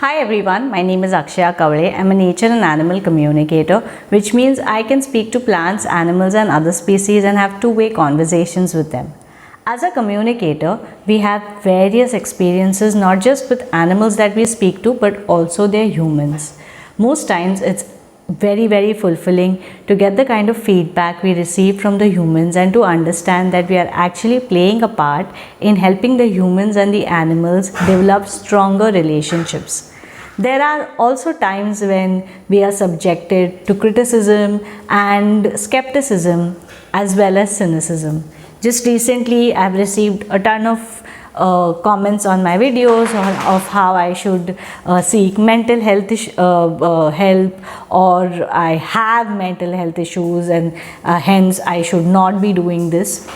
Hi everyone, my name is Akshaya. I'm a nature and animal communicator, which means I can speak to plants, animals and other species and have two-way conversations with them. As a communicator, we have various experiences not just with animals that we speak to but also their humans. Most times it's very fulfilling to get the kind of feedback we receive from the humans and to understand that we are actually playing a part in helping the humans and the animals develop stronger relationships. There are also times when we are subjected to criticism and skepticism as well as cynicism. Just recently I've received a ton of comments on my videos of how I should seek mental health help, or I have mental health issues and hence I should not be doing this.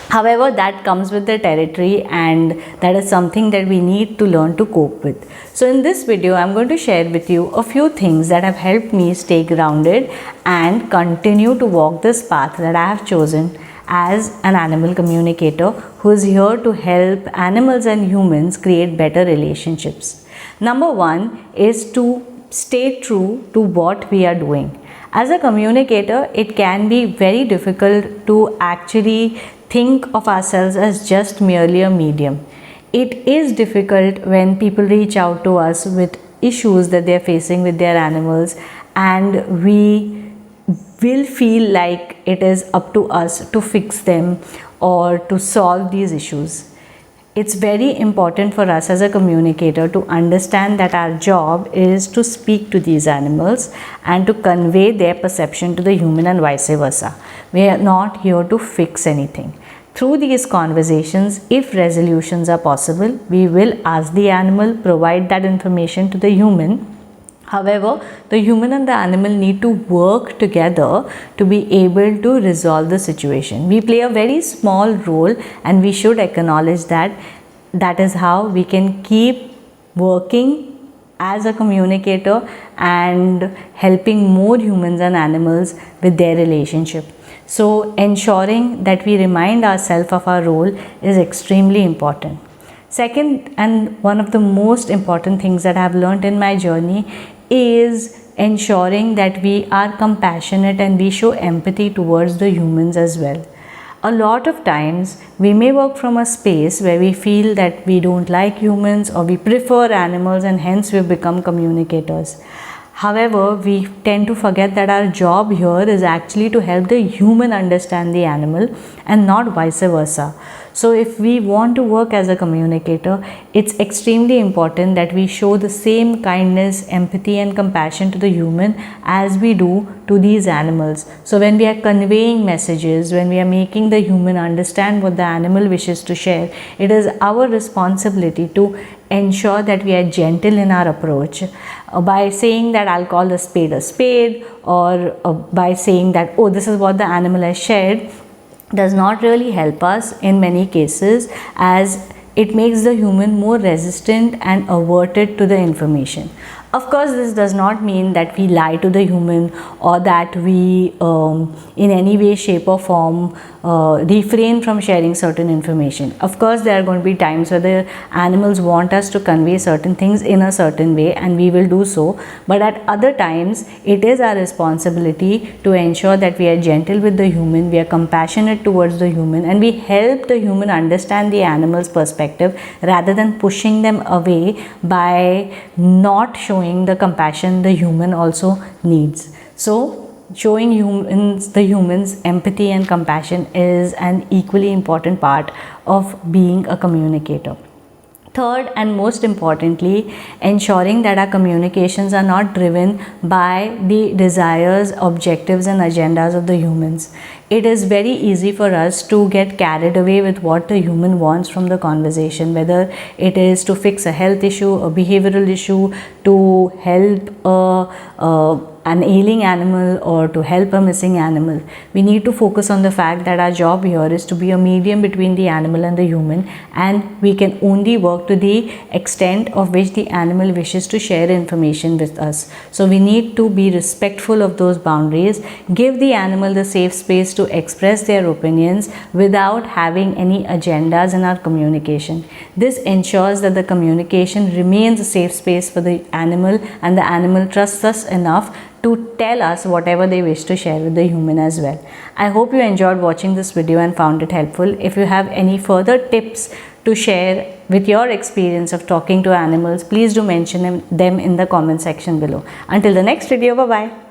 However, that comes with the territory and that is something that we need to learn to cope with. So in this video, I'm going to share with you a few things that have helped me stay grounded and continue to walk this path that I have chosen as an animal communicator who is here to help animals and humans create better relationships. Number one is to stay true to what we are doing. As a communicator, it can be very difficult to actually think of ourselves as just merely a medium. It is difficult when people reach out to us with issues that they are facing with their animals, and we will feel like it is up to us to fix them or to solve these issues. It's very important for us as a communicator to understand that our job is to speak to these animals and to convey their perception to the human and vice versa. We are not here to fix anything. Through these conversations, if resolutions are possible, we will ask the animal, provide that information to the human. However, the human and the animal need to work together to be able to resolve the situation. We play a very small role and we should acknowledge that. That is how we can keep working as a communicator and helping more humans and animals with their relationship. So ensuring that we remind ourselves of our role is extremely important. Second, and one of the most important things that I have learned in my journey is ensuring that we are compassionate and we show empathy towards the humans as well. A lot of times we may work from a space where we feel that we don't like humans or we prefer animals and hence we become communicators. However, we tend to forget that our job here is actually to help the human understand the animal and not vice versa. So if we want to work as a communicator, it's extremely important that we show the same kindness, empathy and compassion to the human as we do to these animals. So when we are conveying messages, when we are making the human understand what the animal wishes to share, it is our responsibility to ensure that we are gentle in our approach by saying that I'll call a spade, or by saying that, oh, this is what the animal has shared, does not really help us in many cases, as it makes the human more resistant and averted to the information. Of course, this does not mean that we lie to the human or that we in any way, shape or form refrain from sharing certain information. Of course, there are going to be times where the animals want us to convey certain things in a certain way and we will do so. But at other times, it is our responsibility to ensure that we are gentle with the human, we are compassionate towards the human and we help the human understand the animal's perspective rather than pushing them away by not showing the compassion the human also needs. So showing the humans empathy and compassion is an equally important part of being a communicator. Third, and most importantly, ensuring that our communications are not driven by the desires, objectives and agendas of the humans. It is very easy for us to get carried away with what the human wants from the conversation, whether it is to fix a health issue, a behavioral issue, to help an ailing animal or to help a missing animal. We need to focus on the fact that our job here is to be a medium between the animal and the human, and we can only work to the extent of which the animal wishes to share information with us. So we need to be respectful of those boundaries, give the animal the safe space to express their opinions without having any agendas in our communication. This ensures that the communication remains a safe space for the animal, and the animal trusts us enough to tell us whatever they wish to share with the human as well. I hope you enjoyed watching this video and found it helpful. If you have any further tips to share with your experience of talking to animals, please do mention them in the comment section below. Until the next video, bye bye.